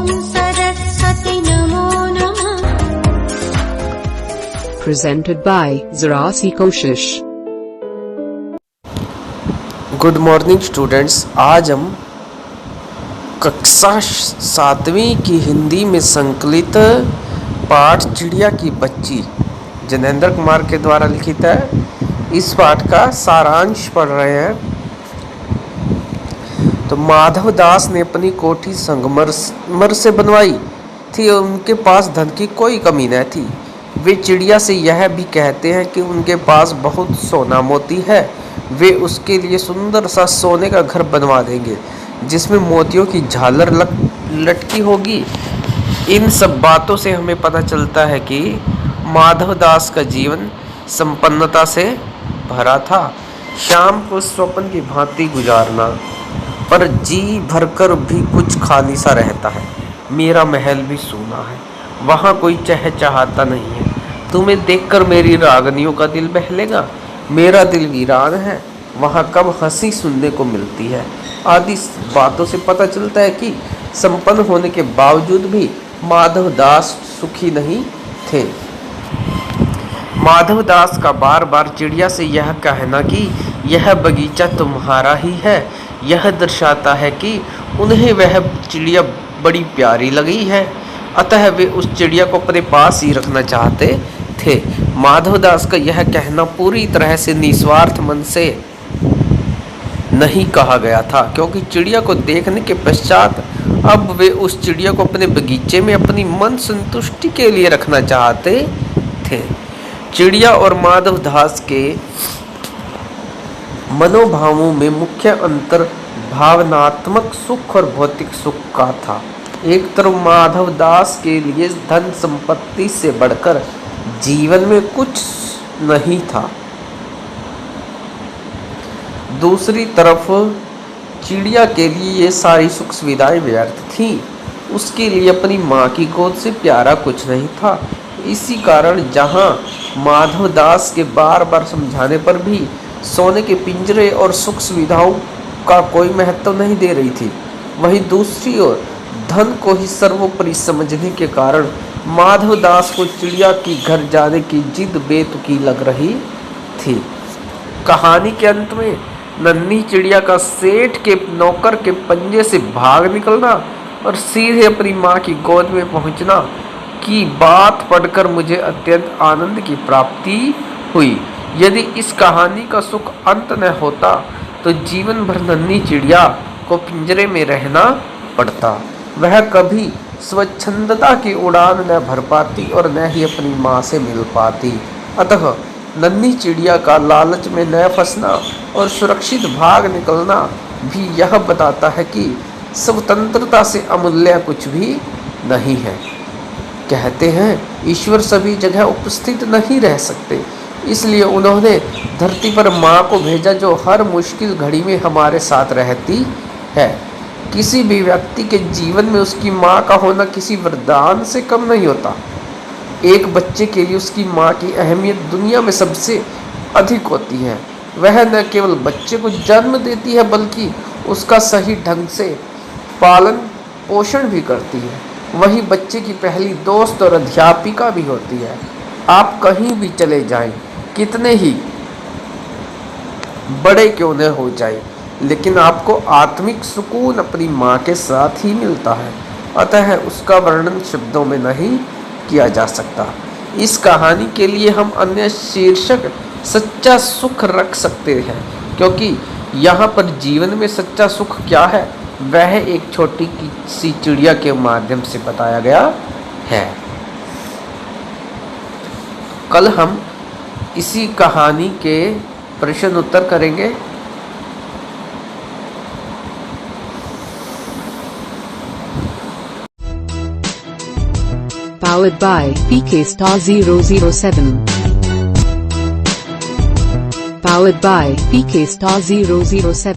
सरस्वती नमो नमः। Presented by Zarasi Koshish। Good morning students, आज हम कक्षा 7वीं की हिंदी में संकलित पाठ चिड़िया की बच्ची जनेंद्र कुमार के द्वारा लिखित है। इस पाठ का सारांश पढ़ रहे हैं। तो माधव दास ने अपनी कोठी संगमरमर से बनवाई थी और उनके पास धन की कोई कमी न थी। वे चिड़िया से यह भी कहते हैं कि उनके पास बहुत सोना मोती है। वे उसके लिए सुंदर सा सोने का घर बनवा देंगे जिसमें मोतियों की झालर लटकी होगी। इन सब बातों से हमें पता चलता है कि माधव दास का जीवन संपन्नता से भरा था। शाम को स्वप्न की भांति गुजारना, पर जी भरकर भी कुछ खाली सा रहता है। मेरा महल भी सूना है, वहाँ कोई चहचहाता नहीं है। तुम्हें देखकर मेरी रागनियों का दिल बहलेगा। मेरा दिल वीरान है, वहाँ कब हंसी सुनने को मिलती है। आदि बातों से पता चलता है कि संपन्न होने के बावजूद भी माधव दास सुखी नहीं थे। माधव दास का बार बार चिड़िया से यह कहना कि यह बगीचा तुम्हारा ही है, यह दर्शाता है कि उन्हें वह चिड़िया बड़ी प्यारी लगी है। अतः वे उस चिड़िया को अपने पास ही रखना चाहते थे। माधव दास का यह कहना पूरी तरह से निस्वार्थ मन से नहीं कहा गया था, क्योंकि चिड़िया को देखने के पश्चात अब वे उस चिड़िया को अपने बगीचे में अपनी मन संतुष्टि के लिए रखना चाहते थे। चिड़िया और माधव दास के मनोभावों में मुख्य अंतर भावनात्मक सुख और भौतिक सुख का था। एक तरफ माधव दास के लिए धन संपत्ति से बढ़कर जीवन में कुछ नहीं था, दूसरी तरफ चिड़िया के लिए ये सारी सुख सुविधाएं व्यर्थ थीं। उसके लिए अपनी माँ की गोद से प्यारा कुछ नहीं था। इसी कारण जहाँ माधव दास के बार बार समझाने पर भी सोने के पिंजरे और सुख सुविधाओं का कोई महत्व नहीं दे रही थी, वहीं दूसरी ओर धन को ही सर्वोपरि समझने के कारण माधव दास को चिड़िया की घर जाने की जिद बेतुकी लग रही थी। कहानी के अंत में नन्ही चिड़िया का सेठ के नौकर के पंजे से भाग निकलना और सीधे अपनी माँ की गोद में पहुँचना की बात पढ़कर मुझे अत्यंत आनंद की प्राप्ति हुई। यदि इस कहानी का सुख अंत न होता तो जीवन भर नन्ही चिड़िया को पिंजरे में रहना पड़ता। वह कभी स्वच्छंदता की उड़ान न भर पाती और न ही अपनी माँ से मिल पाती। अतः नन्ही चिड़िया का लालच में न फंसना और सुरक्षित भाग निकलना भी यह बताता है कि स्वतंत्रता से अमूल्य कुछ भी नहीं है। कहते हैं ईश्वर सभी जगह उपस्थित नहीं रह सकते, इसलिए उन्होंने धरती पर माँ को भेजा जो हर मुश्किल घड़ी में हमारे साथ रहती है। किसी भी व्यक्ति के जीवन में उसकी माँ का होना किसी वरदान से कम नहीं होता। एक बच्चे के लिए उसकी माँ की अहमियत दुनिया में सबसे अधिक होती है। वह न केवल बच्चे को जन्म देती है बल्कि उसका सही ढंग से पालन पोषण भी करती है। वही बच्चे की पहली दोस्त और अध्यापिका भी होती है। आप कहीं भी चले जाएं, कितने ही बड़े क्यों न हो जाए, लेकिन आपको आत्मिक सुकून अपनी माँ के साथ ही मिलता है। अतः उसका वर्णन शब्दों में नहीं किया जा सकता। इस कहानी के लिए हम अन्य शीर्षक सच्चा सुख रख सकते हैं, क्योंकि यहाँ पर जीवन में सच्चा सुख क्या है वह एक छोटी सी चिड़िया के माध्यम से बताया गया है। कल हम इसी कहानी के प्रश्न उत्तर करेंगे। Powered by PK Star 007. Powered by PK Star 007.